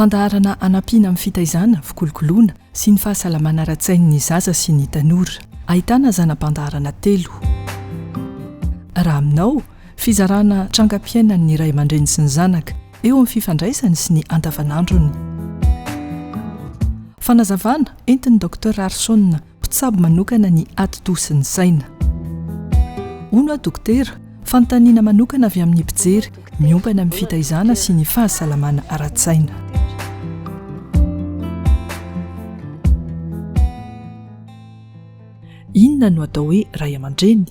fandaharana anampiana amin'ny fitaizana fikolokoloana sy ny fahasalamana ara-tsain'ny zaza sy ny tanora. Ahitana zanam-pandaharana 3. Raha aminao fizarana trangam-piainan'ny ray aman-dreny sy ny zanaka eo amin'ny fifandraisany sy ny andavanandrony. Fanazavana entin'ny Dr Arson mpitsabo manokana ny ati-doha sy ny saina. Ono a dokotera fanontaniana manokana avy amin'ny mpijery miompana amin'ny fitaizana sy ny fahasalamana ara-tsaina. Inona no atao hoe ray aman-dreny?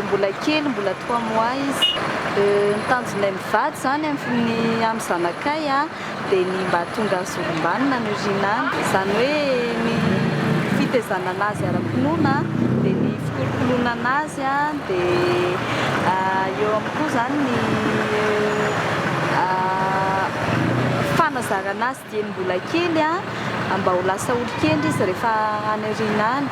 Mbola kely, mbola 3 mois izy. Nitanjonay mivady zany amin'ny zanakay dia ny mba tonga solombanina no rinany. Izany hoe ny fitaizana azy ara-pinoana dia ny fikolokoloana anazy dia eo amin'ny koa zany ny fanazarana azy dia ny mbola kely mba ho lasa olon-kely izy rehefa any rinany.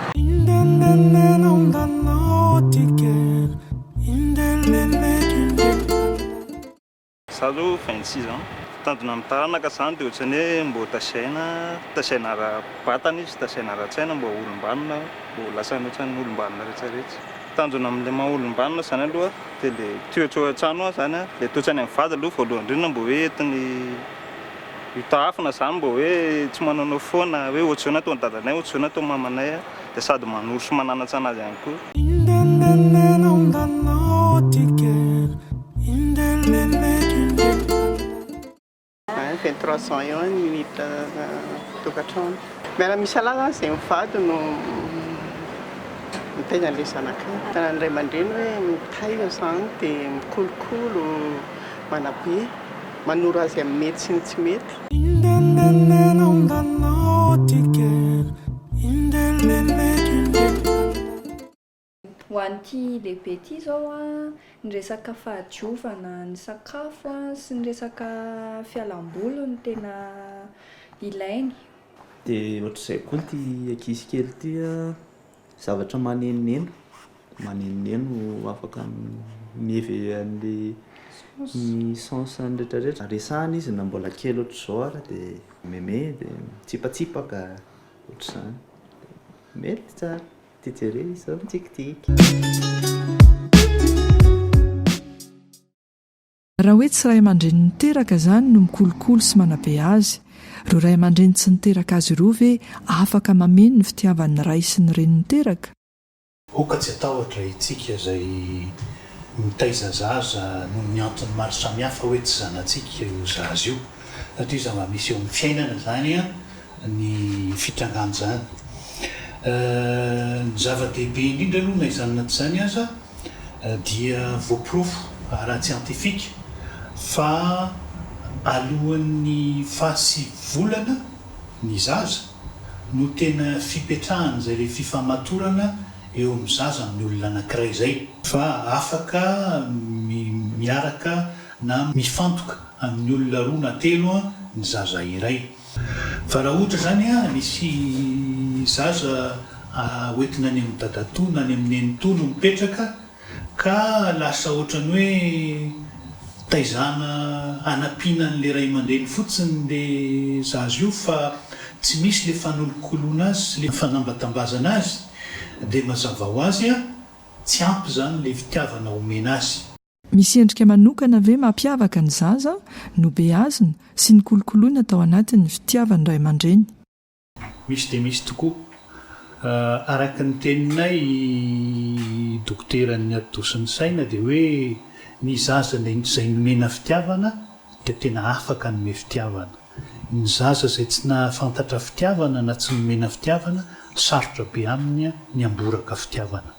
Za aloha 26 ans. Tanjona amin'ny taranaka zany dia ohatrany hoe mbo tasaina ara-batana izy, tasaina ara-tsaina, mbo olombanina, mbo lasa ohatrany olombanina rehetrarehetra. Tanjona amin'ilay maha olombanina zany aloha dia ilay toetra an-trano zany ilay toetrany amin'ny vady aloha voalohany indrindra mbo hoe entiny hitaafina zany, mbo hoe tsy mananao foana hoe ohatrana atao ny dadanay, ohatrana atao mamanay dia sady manoro sy mananatra anazy ihany koa. 2300 eo ny minitra tokantrano. Miara-misy alaza izay mivady no mitaiza an'ilay zanakay. Tanany ray aman-dreny hoe mitaiza izany dia mikolokolo, manabe, manoro azy amin'ny mety sy ny tsy mety. Ho an'ity lehibe ity izao ny resaka fahadiovana ny sakafo sy ny resaka fialam-boly no tena ilainy. Dia ohatr'izay koa ity ankizy kely ity zavatra manenoneno afaka mievy an'ilay ny sensany rehetrarehetra. Resahana izy na mbola kely ohatr'izao ara dia meme dia tsipatsipaka ohatr'izany. Mety tsara. Tijere izao mitikitiky. Raha hoe tsy ray aman-dreny niteraka zany no mikolokolo sy manabe azy, ro ray aman-dreny tsy niteraka azy roa ve afaka mameno ny fitiavan'ny ray sy ny reny niteraka? Oka tsy atahotra itsika izay mitaiza zaza no ny antony maro samihafa hoe tsy zanantsika io zaza io, satria zava-misy eo amin'ny fiainana zany ny fitrangano zany. Ny zava-dehibe indrindra aloha na izany na tsy izany aza dia voapirofo ara-tsiantifika fa alohan'ny fahasivolana ny zaza no tena fipetrahana izay ilay fifamatorana eo amin'ny zaza amin'ny olona anankiray izay, fa afaka miaraka na mifantoka amin'ny olona roa na telo ny zaza iray. Fa raha ohatra zany misy zaza hoentina any amin'ny dadatoa na any amin'ny nenitoa no mipetraka ka lasa ohatrany hoe taizana anampiana an'ilay ray aman-dreny fotsiny ilay zaza io, fa tsy misy ilay fanolokoloana azy sy ilay fanambatambazana azy, dia mazava ho azy tsy ampy zany ilay fitiavana omena azy. Misy endrika manokana ve mampiavaka ny zaza no beazina sy ny kolokoloana atao anatin'ny fitiavany ray aman-dreny? Misy dia misy tokoa. Araka ny teninay dokoteran'ny ati-doha sy ny saina dia hoe ny zaza izay nomena fitiavana dia tena afaka nome fitiavana. Ny zaza izay tsy nahafantatra fitiavana na tsy nomena fitiavana, sarotra be aminy ny amboraka fitiavana.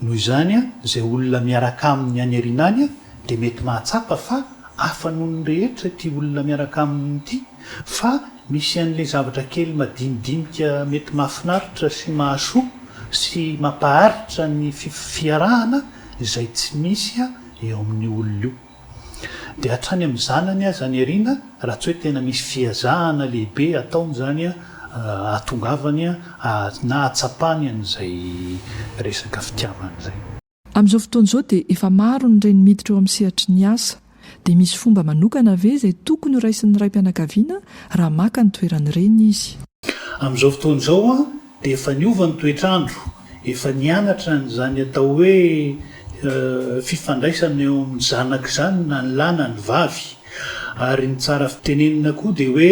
Noho izany izay olona miaraka aminy any arinany dia mety mahatsapa fa hafa noho ny rehetra ity olona miaraka aminy ity, fa misy an'ilay zavatra kely madinidinika mety mahafinaritra sy mahasoa sy mampaharitra ny fiarahana izay tsy misy eo amin'ny olona io. Dia hatrany amin'ny zanany zany ariana raha tsy hoe tena misy fiazahana lehibe ataony zany atongavany na atsapany an'izay resaka fitiavana zay. Amin'izao fotoana izao dia efa maro ny reny miditra eo amin'ny sehatry ny asa dia misy fomba manokana ve izay tokony ho raisin'ny raim-pianakaviana raha maka ny toeran'ireny izy. Amin'izao fotoana izao dia efa niova ny toetrandro, efa nianatra n'izany atao hoe fifandraisana eo amin'ny zanaka izany na ny lahy na ny vavy. Ary ny tsara fitenenina koa dia hoe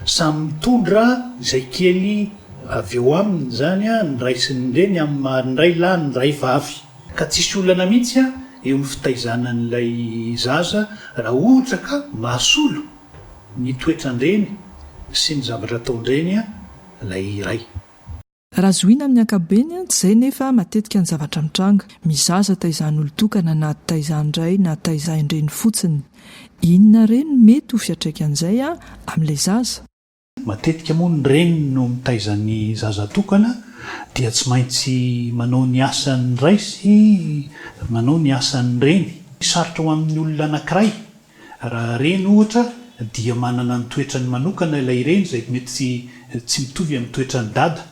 samy mitondra izay kely avy eo aminy zany ny raisiny reny amin'ny ray lahy ny ray vavy. Ka tsisy olana mihitsy eo amin'ny fitaizanan'ilay zaza raha ohatra ka mahasolo ny toetrandreny sy ny zavatra ataondreny ilay iray. Raha zoina amin'ny ankabeny tsy izay nefa matetika ny zavatra mitranga, mizaza taizan'olon-tokana na taizandray na taizaindreny fotsiny. Inona reny mety ho fiatraikan'izay amin'ilay zaza? Matetika moa ny reny no mitaizan'ny zaza tokana dia tsy maintsy manao ny asan'ny ray sy manao ny asan'ny reny. Sarotra ho amin'ny olona anankiray raha reny ohatra dia manana ny toetrany manokana ilay reny izay mety tsy mitovy amin'ny toetrany dada.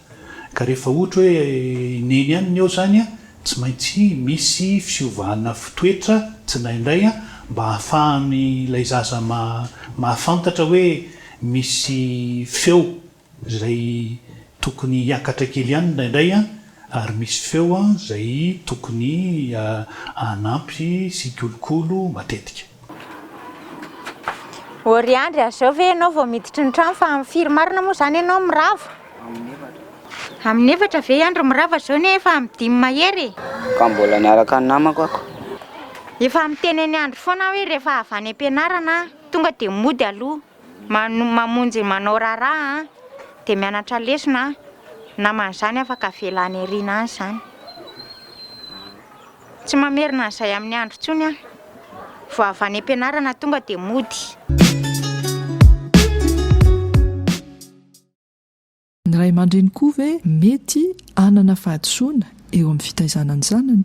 Ka rehefa ohatra hoe neny ihany eo zany tsy maintsy misy fiovana fitoetra tsy naindray mba ahafahany ilay zaza mahafantatra hoe misy feo izay tokony hiakatra kely ihany naindray ary misy feo izay tokony hanampy sy kolokolo matetika. Oriandry azao ve ianao vao miditra ny trano fa amin'ny firy marina moa zany ianao mirava? Amin'ny efatra ve andro mirava zao nefa amin'ny 5 mahery? Ka mbola niaraka ny namako ako. Efa miteny ny andro foana hoe rehefa avy any am-pianarana tonga dia mody aloha mamonjy manao raharaha dia mianatra lesona naman'izany afaka velany ariana any zany. Tsy mamerina an'izay amin'ny andro tsony vao avy any am-pianarana tonga dia mody. Ny ray aman-dreny koa ve mety hanana fahadisoana eo amin'ny fitaizanany zanany?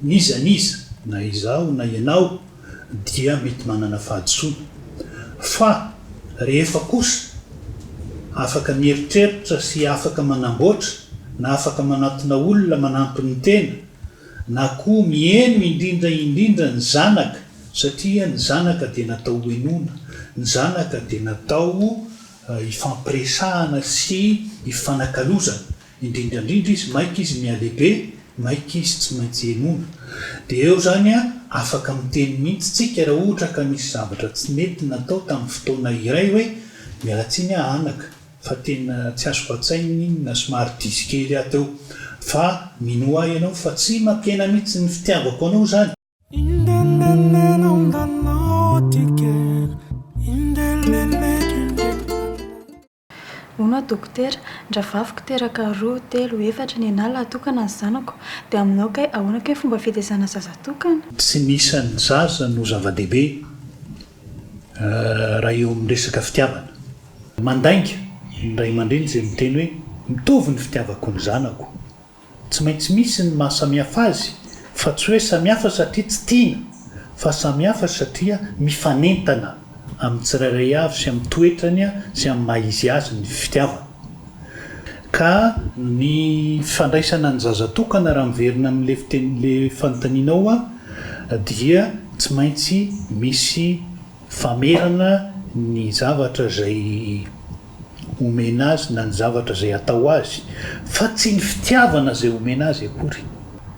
Nizaniza na izaho na ianao dia mety manana fahadisoana. Fa rehefa kosa afaka mieritreritra sy afaka manamboatra na afaka manatona olona manampy ny tena na koa mieno indrindra ny zanaka satria ny zanaka dia natao hoenona, ny zanaka dia natao ifampiresahana sy ifanakalozana. Indrindrandrindra izy maika izy mialehibe, maika izy tsy maintsy enona. Dia eo zany afaka miteny mihitsy tsika raha ohatra ka misy zavatra tsy mety natao tamin'ny fotoana iray hoe mialatsiny anaka fa tena tsy azo fatsainy na somary diso kely ateo fa minoa ianao fa tsy mampihena mihitsy ny fitiavako anao zany. Ona dokotera, ndra vaviko teraka 2, 3, 4 ny anala atokana ny zanako dia aminao kay ahoana kay fomba fitaizana zaza tokana? Tsy nisan'ny zaza no zava-dehibe raha eo amin'ny resaka fitiavana. Mandainga ny ray aman-dreny izay miteny hoe mitovy ny fitiavako ny zanako. Tsy maintsy misy ny mahasamihafa azy fa tsy hoe samihafa satria tsy tiana fa samihafa satria mifanentana amin'ny tsirairay avy sy amin'ny toetrany sy amin'ny maha-izy azy ny fitiavana. Ka ny fifandraisana ny zaza tokana raha miverina amin'ilay fitenin'ilay fanontanianao dia tsy maintsy misy famerana ny zavatra izay omena azy na ny zavatra izay atao azy fa tsy ny fitiavana izay omena azy akory.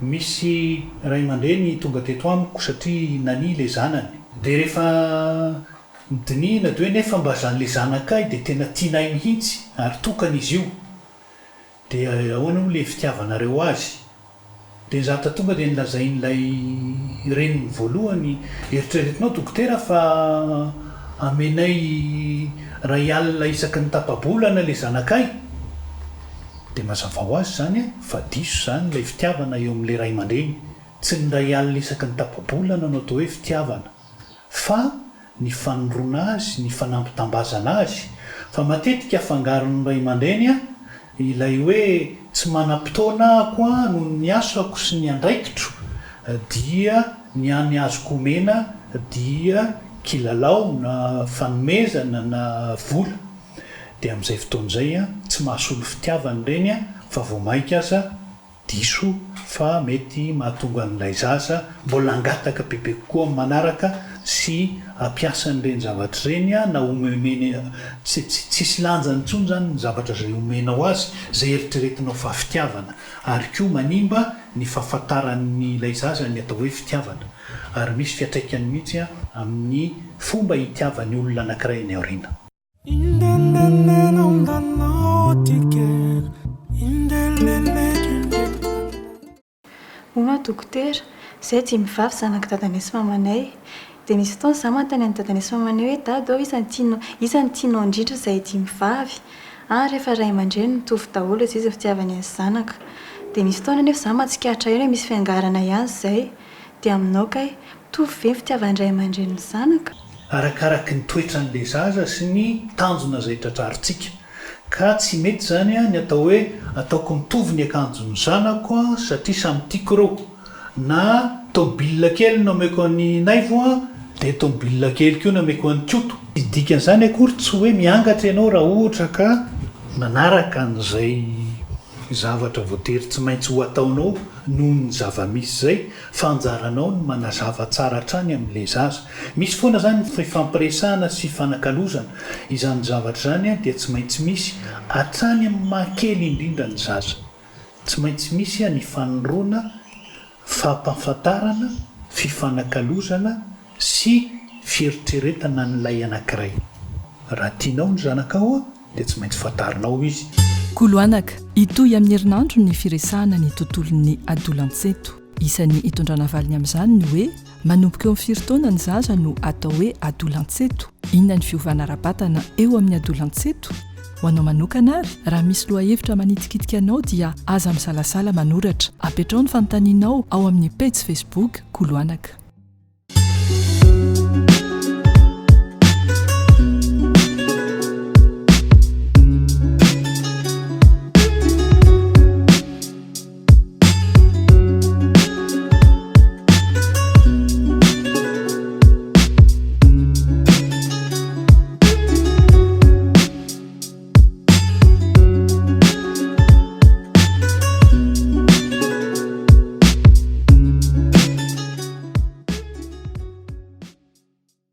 Misy ray aman-dreny tonga teto amiko satria nani ilay zanany dia rehefa midinina dia hoe nefa mba zan'ilay zanakay dia tena tianay mihitsy ary tokana izy io dia ahoana moa ilay fitiavanareo azy. Dia zata tonga dia nilazain'ilay reniny voalohany eritreretinao dokotera fa amenay ray alina isaky ny tapa-bolana ilay zanakay. Dia mazava ho azy zany fa diso zany ilay fitiavana eo amin'ilay ray aman-dreny. Tsy ny ray alina isaky ny tapa-bolana no atao hoe fitiavana fa ny fanoroana azy, ny fanampitambazana azy. Fa matetika afangaron'ny ray aman-dreny ilay hoe tsy manam-potoana ako noho ny asako sy ny andraikitro dia ny any azoko omena dia kilalao na fanomezana na vola. dia amin'izay fotoan'izay a tsy mahasolo fitiavany ireny a fa vao mainka aza diso fa mety mahatonga an'ilay zaza mbola angataka bebe kokoa amin'ny manaraka sy ampiasa n'ireny zavatra ireny a na omeny tsisy lanjany intsony zany ny zavatra zay omenao azy zay eritreretinao fa fitiavana ary koa manimba ny fahafantaran'ilay zaza ny atao hoe fitiavana ary misy fiatraikany mihitsy a amin'ny fomba hitiavany olona anankiray ny aoriana. Ona dokotera, izay tsy mivavy zanaka dadanay sy mamanay. Dia misy fotoana izaho manontany an'i dadanay sy mamanay hoe dada isany tianao indrindra izay tia mivavy. Rehefa ray aman-dreny mitovy daholo izy fitiavany azy zanaka. Dia misy fotoana nefa izaho matsikatra eo hoe misy fiangarana ihany izay. Dia aminao kay mitovy ve fitiavany ray aman-dreny zanaka? Arakaraka ny toetran'ilay zaza sy ny tanjona izay tratrarintsika. Ka tsy mety zany a ny atao hoe ataoko mitovy ny akanjon'ny zanako satria samy tiako ireo. Na tômôbilina kely no ameko an'ny naivo a dia tômôbilina kely koa no ameko an'ny koto. Dikan'izany akory tsy hoe miangatra ianao raha ohatra ka manaraka an'izay zavatra voatery tsy maintsy ho ataonao noho ny zava-misy zay fa anjaranao ny manazava tsara hatrany amin'ilay zaza. Misy foana zany fifampiresahana sy fifanakalozana izany zavatra zany a dia tsy maintsy misy hatrany amin'ny mahakely indrindra ny zaza. Tsy maintsy misy a ny fanoroana, fampahafantarana, fifanakalozana sy fieritreretana n'ilay anankiray. Raha tianao ny zanakao a dia tsy maintsy fantarinao izy. Koloanaka, itoy amin'ny herinandro ny firesahana ny tontolon'ny adolantseto. Isan'ny hitondrana valiny amin'izany ny hoe manomboka eo amin'ny firy-taona ny zaza no atao hoe adolantseto. Inona ny fiovana ara-batana eo amin'ny adolantseto? Ho anao manokana ary, raha misy lohahevitra manitikitika anao dia aza misalasala manoratra. Apetrao ny fanontanianao ao amin'ny page Facebook Koloanaka.